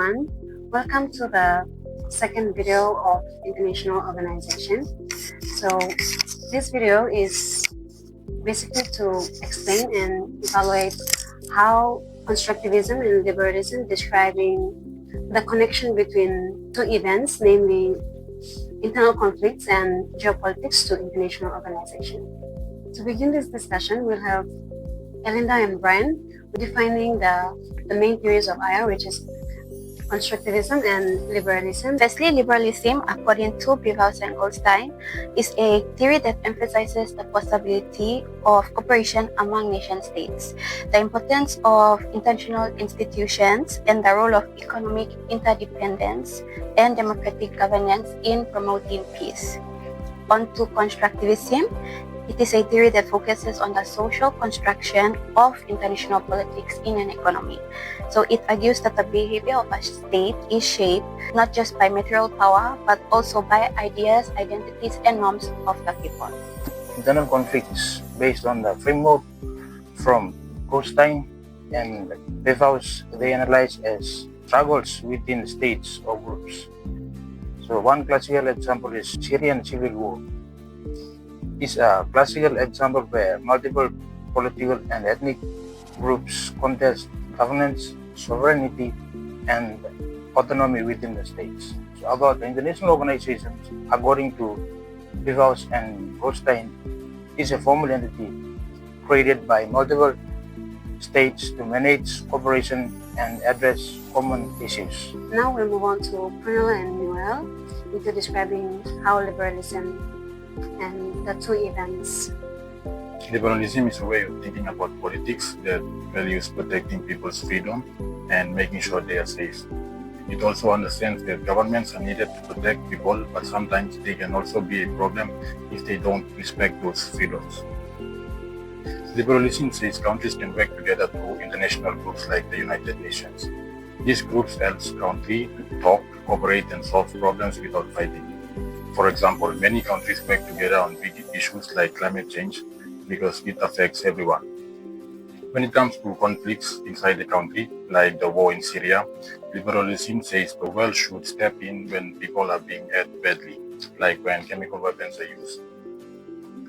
everyone. Welcome to the second video of International Organization. So this video is basically to explain and evaluate how constructivism and liberalism describing the connection between two events, namely internal conflicts and geopolitics to international organization. To begin this discussion, we'll have Elinda and Brian defining the main theories of IR, which is constructivism and liberalism. Firstly, liberalism, according to Pevehouse and Goldstein, is a theory that emphasizes the possibility of cooperation among nation-states, the importance of international institutions, and the role of economic interdependence and democratic governance in promoting peace. On to constructivism. It is a theory that focuses on the social construction of international politics in an economy. So it argues that the behavior of a state is shaped not just by material power, but also by ideas, identities, and norms of the people. Internal conflicts based on the framework from Goldstein and Pevehouse, they analyze as struggles within states or groups. So one classical example is Syrian civil war. Is a classical example where multiple political and ethnic groups contest governance, sovereignty, and autonomy within the states. So about the international organizations, according to Pevehouse and Goldstein, is a formal entity created by multiple states to manage cooperation and address common issues. Now we'll move on to Prunella and Noel into describing how liberalism and the two events. Liberalism is a way of thinking about politics that values protecting people's freedom and making sure they are safe. It also understands that governments are needed to protect people, but sometimes they can also be a problem if they don't respect those freedoms. Liberalism says countries can work together through international groups like the United Nations. These groups help countries to talk, cooperate, and solve problems without fighting. For example, many countries work together on big issues like climate change because it affects everyone. When it comes to conflicts inside the country, like the war in Syria, liberalism says the world should step in when people are being hurt badly, like when chemical weapons are used.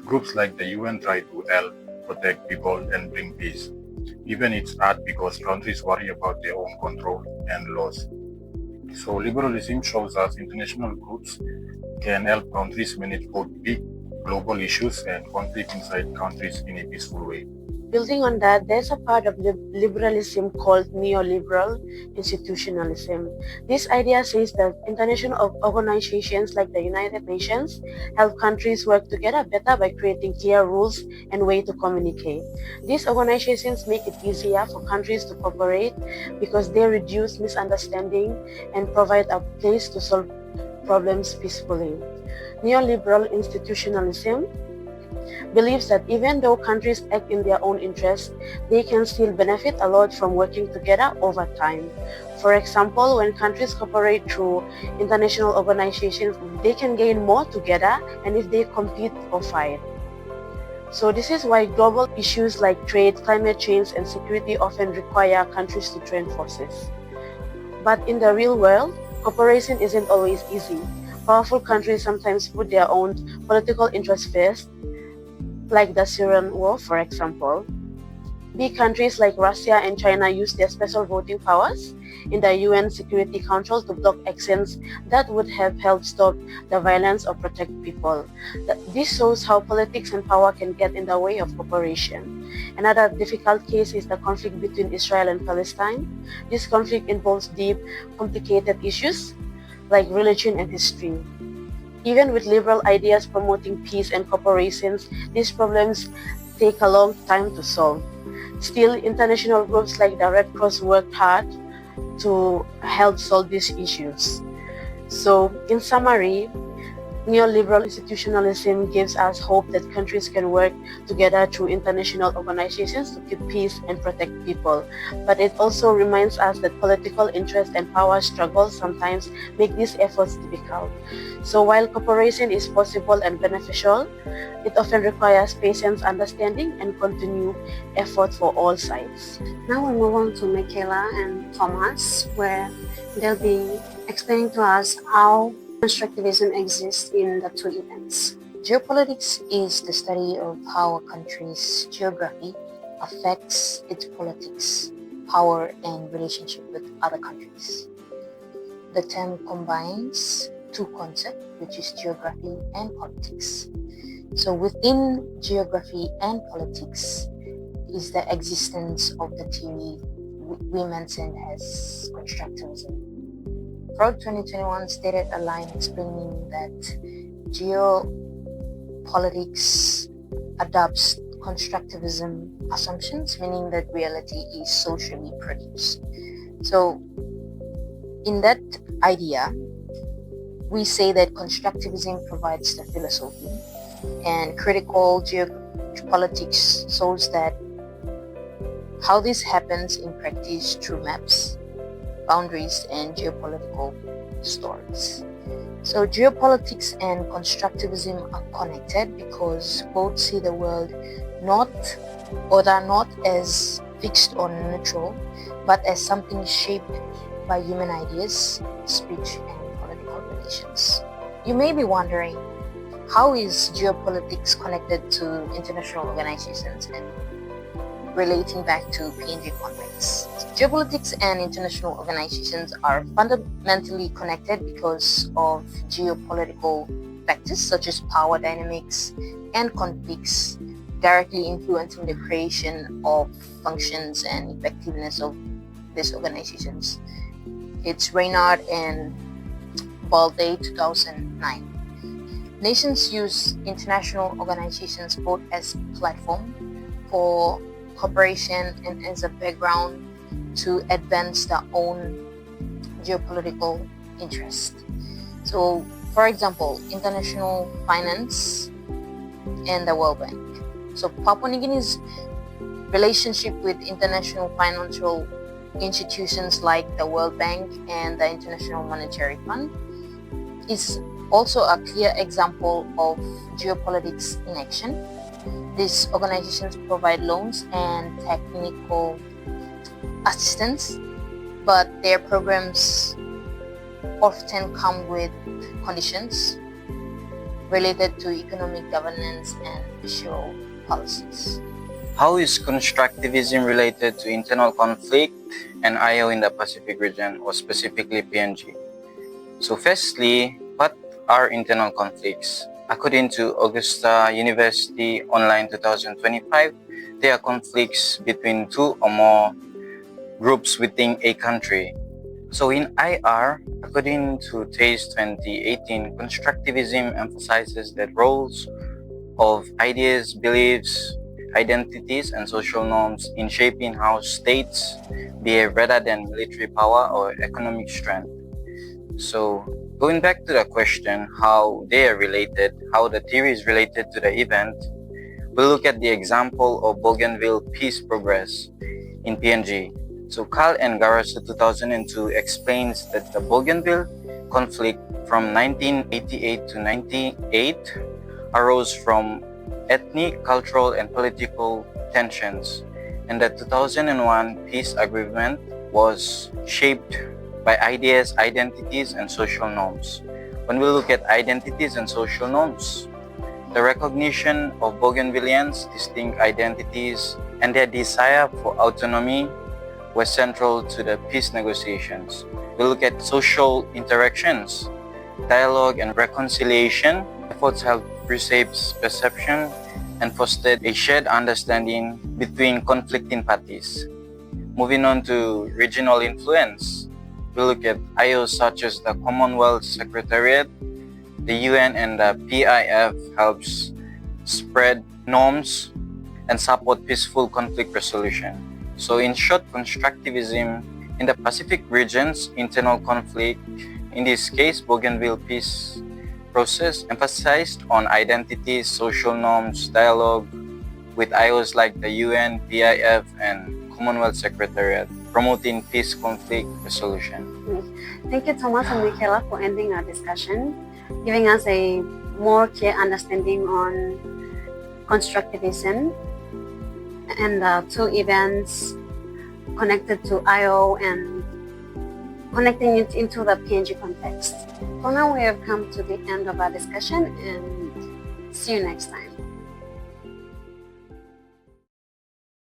Groups like the UN try to help protect people and bring peace. Even it's hard because countries worry about their own control and laws. So liberalism shows us international groups can help countries manage both big global issues and conflict inside countries in a peaceful way. Building on that, there's a part of liberalism called neoliberal institutionalism. This idea says that international organizations like the United Nations help countries work together better by creating clear rules and ways to communicate. These organizations make it easier for countries to cooperate because they reduce misunderstanding and provide a place to solve problems peacefully. Neoliberal institutionalism believes that even though countries act in their own interests, they can still benefit a lot from working together over time. For example, when countries cooperate through international organizations, they can gain more together and if they compete or fight. So this is why global issues like trade, climate change, and security often require countries to join forces. But in the real world, cooperation isn't always easy. Powerful countries sometimes put their own political interests first, like the Syrian war, for example. Big countries like Russia and China use their special voting powers in the UN Security Council to block actions that would have helped stop the violence or protect people. This shows how politics and power can get in the way of cooperation. Another difficult case is the conflict between Israel and Palestine. This conflict involves deep, complicated issues like religion and history. Even with liberal ideas promoting peace and cooperation, these problems take a long time to solve. Still, international groups like the Red Cross worked hard to help solve these issues. So, in summary, Neoliberal institutionalism gives us hope that countries can work together through international organizations to keep peace and protect people. But it also reminds us that political interest and power struggles sometimes make these efforts difficult. So while cooperation is possible and beneficial, it often requires patience, understanding, and continued effort for all sides. Now we move on to Michaela and Thomas, where they'll be explaining to us how constructivism exists in the two events. Geopolitics is the study of how a country's geography affects its politics, power, and relationship with other countries. The term combines two concepts, which is geography and politics. So within geography and politics is the existence of the theory we mentioned as constructivism. Fraud 2021 stated a line explaining that geopolitics adopts constructivism assumptions, meaning that reality is socially produced. So in that idea, we say that constructivism provides the philosophy, and critical geopolitics shows that how this happens in practice through maps, boundaries, and geopolitical stories. So geopolitics and constructivism are connected because both see the world not as fixed or neutral, but as something shaped by human ideas, speech, and political relations. You may be wondering, how is geopolitics connected to international organizations and relating back to PNG context? Geopolitics and international organizations are fundamentally connected because of geopolitical factors such as power dynamics and conflicts directly influencing the creation of functions and effectiveness of these organizations. It's Reynard and Balde 2009. Nations use international organizations both as platform for cooperation and as a background to advance their own geopolitical interest. So, for example, international finance and the World Bank. So, Papua New Guinea's relationship with international financial institutions like the World Bank and the International Monetary Fund is also a clear example of geopolitics in action. These organizations provide loans and technical assistance, but their programs often come with conditions related to economic governance and fiscal policies. How is constructivism related to internal conflict and IO in the Pacific region, or specifically PNG? So firstly, what are internal conflicts? According to Augusta University Online 2025, there are conflicts between two or more groups within a country. So in IR, according to TASE 2018, constructivism emphasizes that roles of ideas, beliefs, identities, and social norms in shaping how states behave rather than military power or economic strength. So going back to the question how they are related, how the theory is related to the event, we'll look at the example of Bougainville peace progress in PNG. So Carl and Garasu 2002 explains that the Bougainville conflict from 1988 to 98 arose from ethnic, cultural, and political tensions, and the 2001 peace agreement was shaped by ideas, identities, and social norms. When we look at identities and social norms, the recognition of Bougainvilleans' distinct identities and their desire for autonomy were central to the peace negotiations. We look at social interactions, dialogue, and reconciliation. Efforts helped reshape perception and fostered a shared understanding between conflicting parties. Moving on to regional influence, we look at IOs such as the Commonwealth Secretariat, the UN, and the PIF helps spread norms and support peaceful conflict resolution. So in short, constructivism in the Pacific region's internal conflict, in this case Bougainville peace process emphasized on identity, social norms, dialogue with IOs like the UN, PIF, and Commonwealth Secretariat, promoting peace conflict resolution. Thank you, Thomas and Michaela, for ending our discussion, giving us a more clear understanding on constructivism and the two events connected to IO and connecting it into the PNG context. For now, we have come to the end of our discussion, and see you next time.